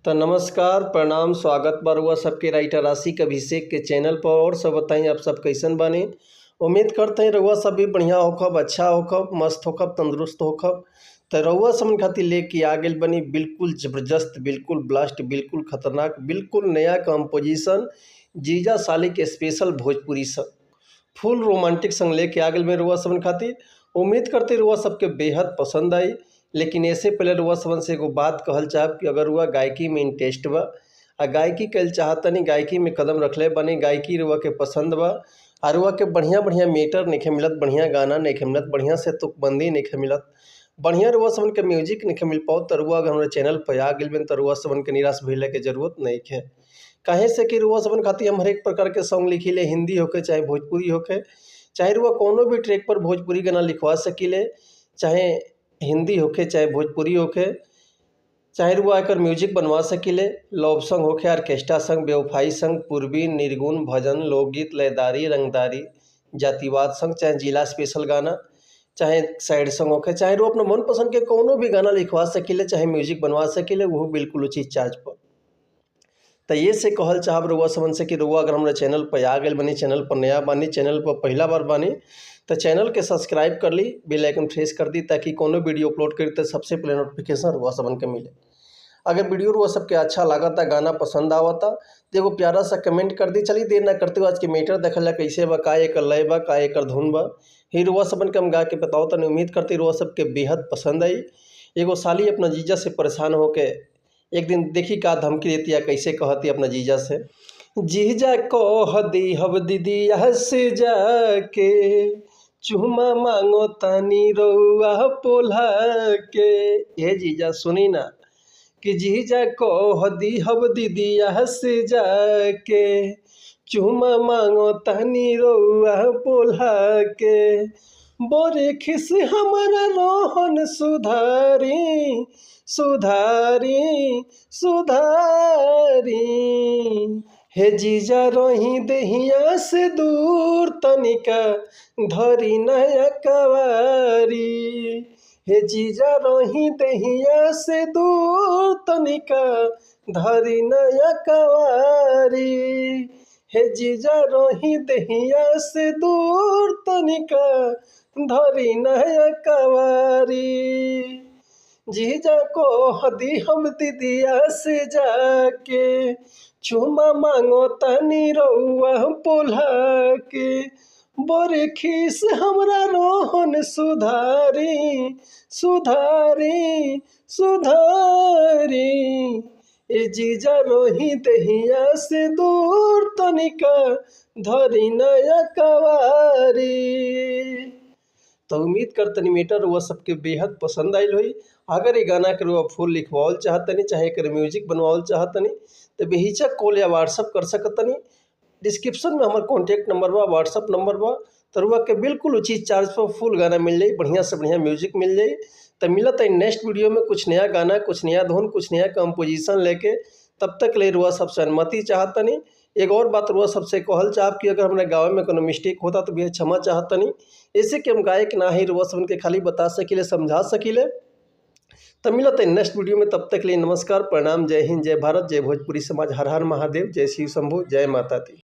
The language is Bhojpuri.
तो नमस्कार प्रणाम स्वागत बा रउआ सबके राइटर आशिक अभिषेक के चैनल पर। और सब बताई आप सब कैसन बानी। उम्मीद करते हैं रउआ सब भी बढ़िया होखब, अच्छा होखब, मस्त होखब, तंदुरुस्त होखब। तो रउआ समन खातिर लेके आ गेल बनी बिल्कुल ज़बरदस्त, बिल्कुल ब्लास्ट, बिल्कुल खतरनाक, बिल्कुल नया कंपोजिशन जीजा साली के स्पेशल भोजपुरी सॉन्ग, फुल रोमांटिक संग लेके आ गेल में रउआ समन खातिर। उम्मीद करते रउआ सबके बेहद पसंद आई। लेकिन ऐसे पहले रउआ समन से एगो बात कहल चाहब कि अगर रउआ गायकी में इंटरेस्ट बा आ गायकी कल चाहतनी, गायकी में कदम रखले बनी, गायकी रउआ के पसंद बा आ रउआ के बढ़िया बढ़िया मीटर नहीं मिलत, बढ़िया गाना नहीं मिलत, बढ़िया से तुकबंदी नहीं मिलत, बढ़िया रउआ समन के म्यूजिक नहीं मिल पाओ, तो रउआ अगर हमारे चैनल पर आ गेल बन तो रउआ समन के निराश भइले के जरूरत नहीं है। काहे से कि रउआ समन खातिर हम हर एक प्रकार के सॉन्ग लिखिले, हिंदी होके चाहे भोजपुरी होके, चाहे रउआ कोनो भी ट्रैक पर भोजपुरी गाना लिखवा सकीले, चाहे हिंदी होके चाहे भोजपुरी होके, चाहे रउआ एकर म्यूजिक बनवा सकीले। लव सॉन्ग होके, ऑर्केस्ट्रा सॉन्ग, बेवफाई सॉन्ग, पूर्वी, निर्गुण, भजन, लोकगीत, लयदारी, रंगदारी, जातिवाद सॉन्ग, चाहे जिला स्पेशल गाना, चाहे सैड सॉन्ग होके, चाहे रउआ अपना मनपसंद के कोनो भी गाना लिखवा सकीले, चाहे म्यूजिक बनवा सकीले, वो बिल्कुल उचित चार्ज पर। तो ये से कहल चाहब रउआ समन से कि रउआ अगर हमारे चैनल पर आ गए बनी, चैनल पर नया बानी, चैनल पर पहला बार बानी, तो चैनल के सब्सक्राइब कर ली, बेल आइकन प्रेस कर दी, ताकि कोनो वीडियो अपलोड करी तो सबसे पहले नोटिफिकेशन रउआ समन के मिले। अगर वीडियो रउआ सबके अच्छा लागता, गाना पसंद आवता, तो एगो प्यारा सा कमेंट कर दी। चलिए देर ना करते हुए आज के मीटर देखल जा कैसे बा, का एकर लय बा, का एकर धुन बा, ही रउआ समन के हम गा के बताओ। तो उम्मीद करते रउआ सबके बेहद पसंद आई। एगो साली अपना जीजा से परेशान होके एक दिन देखी का धमकी देती है, कैसे कहती अपना जीजा से, जीजा कह दी हब दीदी से जाके, चुमा मांगो तानी रउआ पोल्हा के। ये जीजा सुनी ना कि जीजा कह दी हब दीदी से जाके, चुमा मांगो तानी रउआ पोल्हा के। बोरे खिस हमारा रोहन सुधारी सुधारी सुधारी, हे जीजा रही देहिया से दूर तनिका धरी नया कवारी। हे जीजा रही देहिया से दूर तनिका धरी नया कवारी। हे जीजा रही देहिया से दूर तनिका धरी नया कवारी। जीजा को हदी हम दीदिया से जाके, चुमा मांगो तनी रउआ पोल्हा के। बोरे खीस हमरा रोहन सुधारी सुधारी सुधारी, ए जीजा रोही दहिया से दूर तनिका धरी नया कवारी। तो उम्मीद करतनी मीटर वह सबके बेहद पसंद आयल हुई। अगर ये गाना के रुआ फुल लिखवाल चाहतनी, चाहे कर म्यूजिक बनवाल चाहतनी, तो बेहिचक कॉल या व्हाट्सअप कर सकतनी। डिस्क्रिप्शन में हमारे कॉन्टैक्ट नंबर बा, व्हाट्सअप नंबर बा, तो रुआ के बिल्कुल उचित चार्ज पर फुल गाना मिल जाए, बढ़िया से बढ़िया म्यूजिक मिल जाए। तो मिलत है नेक्स्ट वीडियो में कुछ नया गाना, कुछ नया धुन, कुछ नया कंपोजिशन लेके। तब तक ले रुआ सबसे अनुमति चाहतनी। एक और बात रुआ सबसे कहल चाहब कि अगर हमारे गाँव में कोनो मिस्टेक होता तो भी क्षमा चाहतनी। ऐसे कि हम गायक ना ही रुआ सबन के खाली बता सकीले, समझा सकीले। तो मिलत है नेक्स्ट वीडियो में, तब तक लिए नमस्कार प्रणाम, जय हिंद, जय भारत, जय भोजपुरी समाज, हर हर महादेव, जय शिव शंभू, जय माता दी।